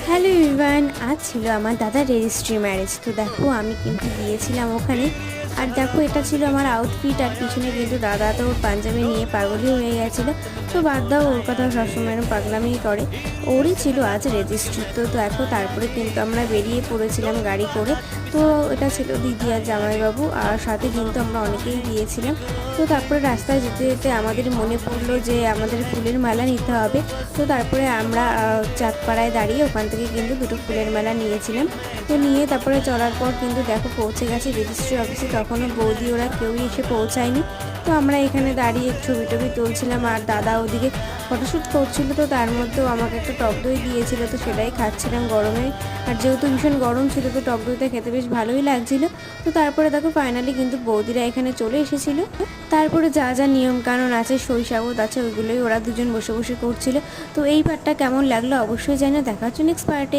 Hello everyone, আজ ছিল আমার দাদার রেজিস্ট্রি ম্যারেজ। তো দেখো আমি কিন্তু গিয়েছিলাম ওখানে। আর দেখো এটা ছিল আমার আউটফিট, আর পিছনে কিন্তু দাদা তো ওর পাঞ্জাবি নিয়ে পাগলই হয়ে গেছিলো। তো বাদ দাও, ওর কথা সবসময় পাগলামি করে। ওরই ছিল আজ রেজিস্ট্রি। তো দেখো তারপরে কিন্তু আমরা বেরিয়ে পড়েছিলাম গাড়ি করে। তো এটা ছিল দিদি আর জামাইবাবু, আর সাথে কিন্তু আমরা অনেকেই গিয়েছিলাম। তো তারপরে রাস্তায় যেতে যেতে আমাদের মনে পড়লো যে আমাদের ফুলের মালা নিতে হবে। তো তারপরে আমরা চাঁদপাড়ায় দাঁড়িয়ে ওখান থেকে কিন্তু দুটো ফুলের মালা নিয়েছিলাম। তো নিয়ে তারপরে চলার পর কিন্তু দেখো পৌঁছে গেছি রেজিস্ট্রি অফিসে। তখনও বৌদি ওরা কেউই এসে পৌঁছায়নি। তো আমরা এখানে দাঁড়িয়ে ছবি টবি তুলছিলাম, আর দাদা ওদিকে ফটোশ্যুট করছিল। তো তার মধ্যেও আমাকে একটা টক দই দিয়েছিল, তো সেটাই খাচ্ছিলাম গরমে। আর যেহেতু ভীষণ গরম ছিল, তো টক দইটা খেতে বেশ ভালোই লাগছিল। তো তারপরে দেখো ফাইনালি কিন্তু বৌদিরা এখানে চলে এসেছিলো। তারপরে যা যা নিয়ম কানুন আছে, শৈশাবত আছে, ওইগুলোই ওরা দুজন বসে বসে করছিল। তো এই পার্টটা কেমন লাগলো অবশ্যই জানিও। দেখা হচ্ছে নেক্সট পার্টে।